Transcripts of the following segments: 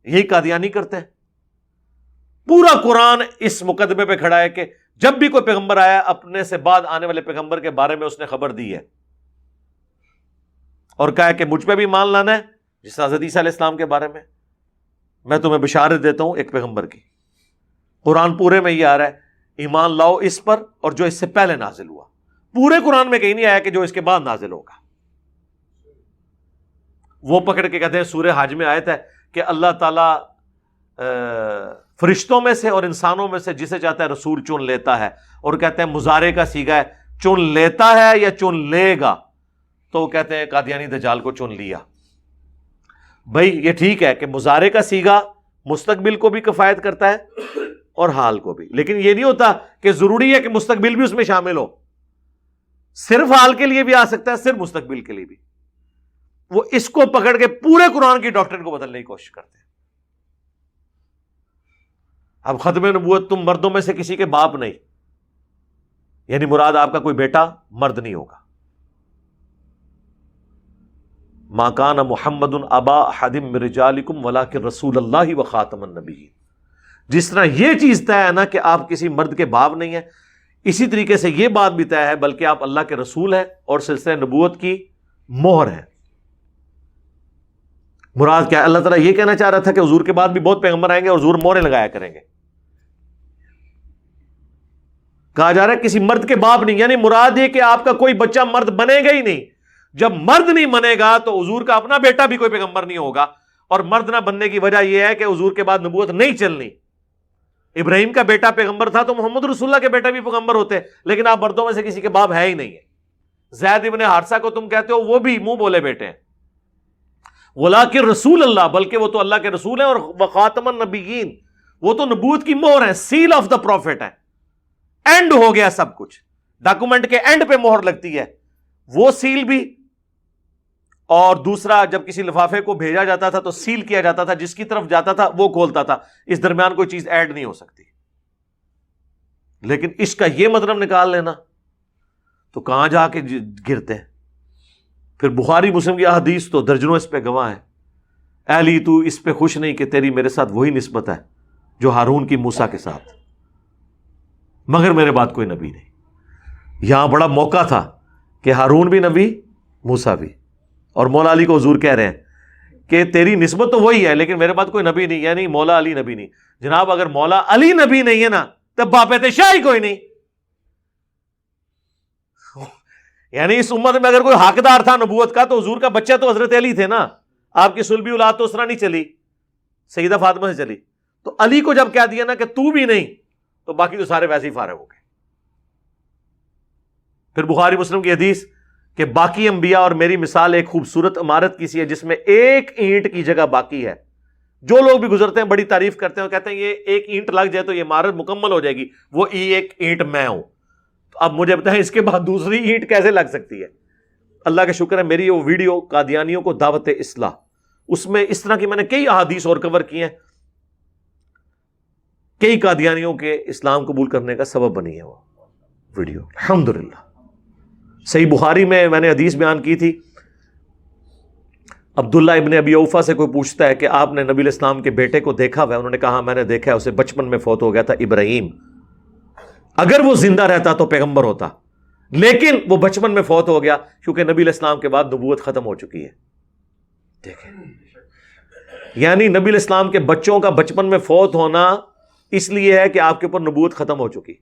یہی قادیانی کرتے ہیں. پورا قرآن اس مقدمے پہ کھڑا ہے کہ جب بھی کوئی پیغمبر آیا اپنے سے بعد آنے والے پیغمبر کے بارے میں اس نے خبر دی ہے اور کہا ہے کہ مجھ پہ بھی ایمان لانا ہے. جس طرح حضرت عیسیٰ علیہ السلام کے بارے میں تمہیں بشارت دیتا ہوں ایک پیغمبر کی. قرآن پورے میں یہ آ رہا ہے ایمان لاؤ اس پر اور جو اس سے پہلے نازل ہوا. پورے قرآن میں کہیں نہیں آیا کہ جو اس کے بعد نازل ہوگا. وہ پکڑ کے کہتے ہیں سورہ حج میں آیت ہے کہ اللہ تعالیٰ فرشتوں میں سے اور انسانوں میں سے جسے چاہتا ہے رسول چن لیتا ہے, اور کہتے ہیں مضارع کا صیغہ ہے چن لیتا ہے یا چن لے گا. تو وہ کہتے ہیں قادیانی دجال کو چن لیا. بھائی یہ ٹھیک ہے کہ مضارع کا صیغہ مستقبل کو بھی کفایت کرتا ہے اور حال کو بھی, لیکن یہ نہیں ہوتا کہ ضروری ہے کہ مستقبل بھی اس میں شامل ہو. صرف حال کے لیے بھی آ سکتا ہے, صرف مستقبل کے لیے بھی. وہ اس کو پکڑ کے پورے قرآن کی ڈاکٹرن کو بدلنے کی کوشش کرتے ہیں. اب ختم نبوت تم مردوں میں سے کسی کے باپ نہیں, یعنی مراد آپ کا کوئی بیٹا مرد نہیں ہوگا. ما کان محمد ابا احد من رجالکم ولکن رسول اللہ وخاتم النبیین. جس طرح یہ چیز طے ہے نا کہ آپ کسی مرد کے باپ نہیں ہیں, اسی طریقے سے یہ بات بھی طے ہے بلکہ آپ اللہ کے رسول ہیں اور سلسلہ نبوت کی مہر ہے. مراد کیا ہے؟ اللہ تعالیٰ یہ کہنا چاہ رہا تھا کہ حضور کے بعد بھی بہت پیغمبر آئیں گے اور حضور مہریں لگایا کریں گے. کہا جا رہا ہے کسی مرد کے باپ نہیں, یعنی مراد یہ کہ آپ کا کوئی بچہ مرد بنے گا ہی نہیں. جب مرد نہیں بنے گا تو حضور کا اپنا بیٹا بھی کوئی پیغمبر نہیں ہوگا, اور مرد نہ بننے کی وجہ یہ ہے کہ حضور کے بعد نبوت نہیں چلنی. ابراہیم کا بیٹا پیغمبر تھا تو محمد رسول اللہ کے بیٹا بھی پیغمبر ہوتے, لیکن آپ مردوں میں سے کسی کے باپ ہے ہی نہیں ہے. زید ابن حارثہ کو تم کہتے ہو وہ بھی منہ بولے بیٹے ہیں. ولیکن رسول اللہ, بلکہ وہ تو اللہ کے رسول ہیں, اور وخاتم النبیین, وہ تو نبوت کی مہر ہے, سیل آف دا پروفیٹ ہے. اینڈ ہو گیا سب کچھ, ڈاکومنٹ کے اینڈ پہ مہر لگتی ہے, وہ سیل بھی. اور دوسرا جب کسی لفافے کو بھیجا جاتا تھا تو سیل کیا جاتا تھا, جس کی طرف جاتا تھا وہ کھولتا تھا, اس درمیان کوئی چیز ایڈ نہیں ہو سکتی. لیکن اس کا یہ مطلب نکال لینا تو کہاں جا کے گرتے ہیں. پھر بخاری مسلم کی احادیث تو درجنوں اس پہ گواہ ہیں. اے علی تو اس پہ خوش نہیں کہ تیری میرے ساتھ وہی نسبت ہے جو ہارون کی موسیٰ کے ساتھ, مگر میرے بعد کوئی نبی نہیں. یہاں بڑا موقع تھا کہ ہارون بھی نبی, موسیٰ بھی, اور مولا علی کو حضور کہہ رہے ہیں کہ تیری نسبت تو وہی ہے لیکن میرے بعد کوئی نبی نہیں, یعنی مولا علی نبی نہیں. جناب اگر مولا علی نبی نہیں ہے نا تب باپ شاہ ہی کوئی نہیں. یعنی اس امت میں اگر کوئی حقدار تھا نبوت کا تو حضور کا بچہ تو حضرت علی تھے نا. آپ کی سلبی اولاد تو اس طرح نہیں چلی, سیدہ فاطمہ سے چلی. تو علی کو جب کہہ دیا نا کہ تو بھی نہیں تو باقی تو سارے ویسے ہی فارغ ہو گئے. پھر بخاری مسلم کی حدیث کہ باقی انبیاء اور میری مثال ایک خوبصورت عمارت کی سی ہے جس میں ایک اینٹ کی جگہ باقی ہے. جو لوگ بھی گزرتے ہیں بڑی تعریف کرتے ہیں, کہتے ہیں یہ ایک اینٹ لگ جائے تو یہ عمارت مکمل ہو جائے گی, وہ ایک اینٹ میں ہوں. تو اب مجھے بتائیں اس کے بعد دوسری اینٹ کیسے لگ سکتی ہے؟ اللہ کا شکر ہے میری وہ ویڈیو قادیانیوں کو دعوت اصلاح, اس میں اس طرح کی میں نے کئی احادیث اور کور کی ہیں, کئی قادیانیوں کے اسلام قبول کرنے کا سبب بنی ہے وہ ویڈیو الحمدللہ. صحیح بخاری میں نے حدیث بیان کی تھی, عبداللہ ابن ابی اوفا سے کوئی پوچھتا ہے کہ آپ نے نبی علیہ السلام کے بیٹے کو دیکھا ہوا ہے؟ انہوں نے کہا میں نے دیکھا ہے, اسے بچپن میں فوت ہو گیا تھا. ابراہیم اگر وہ زندہ رہتا تو پیغمبر ہوتا, لیکن وہ بچپن میں فوت ہو گیا کیونکہ نبی علیہ السلام کے بعد نبوت ختم ہو چکی ہے. دیکھیں, یعنی نبی علیہ السلام کے بچوں کا بچپن میں فوت ہونا اس لیے ہے کہ آپ کے اوپر نبوت ختم ہو چکی.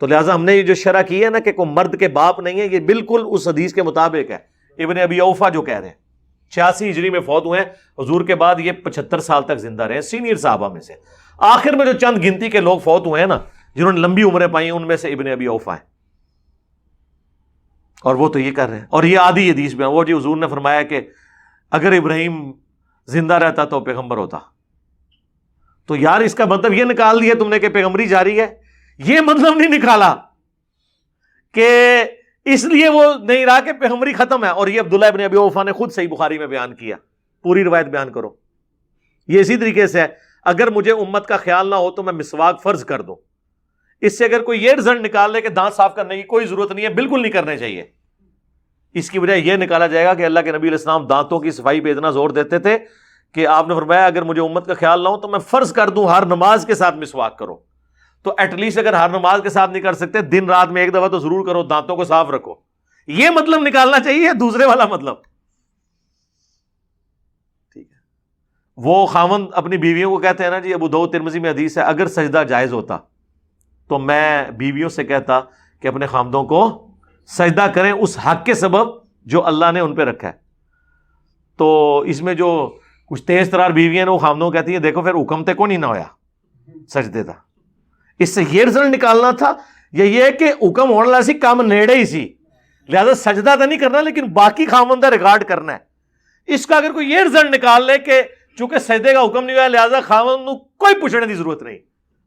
تو لہٰذا ہم نے یہ جو شرح کی ہے نا کہ کوئی مرد کے باپ نہیں ہے, یہ بالکل اس حدیث کے مطابق ہے. ابن ابی اوفا جو کہہ رہے ہیں 86 ہجری میں فوت ہوئے ہیں, حضور کے بعد یہ 75 سال تک زندہ رہے, سینئر صحابہ میں سے. آخر میں جو چند گنتی کے لوگ فوت ہوئے ہیں نا جنہوں نے لمبی عمریں پائی ہیں, ان میں سے ابن ابی اوفا ہیں. اور وہ تو یہ کر رہے ہیں, اور یہ آدھی حدیث میں وہ جی حضور نے فرمایا کہ اگر ابراہیم زندہ رہتا تو پیغمبر ہوتا. تو یار اس کا مطلب یہ نکال دیا تم نے کہ پیغمبری جاری ہے, یہ مطلب نہیں نکالا کہ اس لیے وہ نہیں رہا کہ پیغمبری ختم ہے. اور یہ عبداللہ ابن ابی اوفا نے خود صحیح بخاری میں بیان کیا, پوری روایت بیان کرو. یہ اسی طریقے سے ہے, اگر مجھے امت کا خیال نہ ہو تو میں مسواک فرض کر دوں. اس سے اگر کوئی یہ رزلٹ نکال لے کہ دانت صاف کرنے کی کوئی ضرورت نہیں ہے, بالکل نہیں کرنے چاہیے, اس کی وجہ یہ نکالا جائے گا کہ اللہ کے نبی علیہ السلام دانتوں کی صفائی پہ اتنا زور دیتے تھے کہ آپ نے فرمایا اگر مجھے امت کا خیال نہ ہو تو میں فرض کر دوں ہر نماز کے ساتھ مسواک کرو. تو ایٹ لیسٹ اگر ہر نماز کے ساتھ نہیں کر سکتے دن رات میں ایک دفعہ تو ضرور کرو, دانتوں کو صاف رکھو. یہ مطلب نکالنا چاہیے, دوسرے والا مطلب. ٹھیک ہے, وہ خاوند اپنی بیویوں کو کہتے ہیں نا جی, ابو داؤد ترمذی میں حدیث ہے, اگر سجدہ جائز ہوتا تو میں بیویوں سے کہتا کہ اپنے خامدوں کو سجدہ کریں اس حق کے سبب جو اللہ نے ان پہ رکھا ہے. تو اس میں جو کچھ تیز ترار بیویاں نے وہ خامدوں کو کہتی ہیں دیکھو پھر حکم تے کو نہیں نہ ہویا سجدے تھا. اس سے یہ رزلٹ نکالنا تھا یا یہ کہ حکم ہونے والا سی کام نیڑے ہی سی, لہذا سجدہ تو نہیں کرنا لیکن باقی خامندہ ریکارڈ کرنا ہے. اس کا اگر کوئی یہ رزلٹ نکال لے کہ چونکہ سجدے کا حکم نہیں ہوا لہذا خامند کو کوئی پوچھنے کی ضرورت نہیں,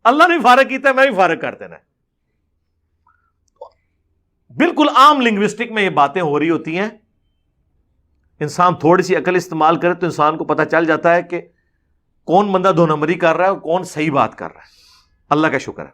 اللہ نے بھی فارغ کیتا ہے میں بھی فارغ کر دینا ہے. بالکل عام لنگوسٹک میں یہ باتیں ہو رہی ہوتی ہیں. انسان تھوڑی سی عقل استعمال کرے تو انسان کو پتہ چل جاتا ہے کہ کون بندہ دو نمبری کر رہا ہے اور کون صحیح بات کر رہا ہے. اللہ کا شکر ہے.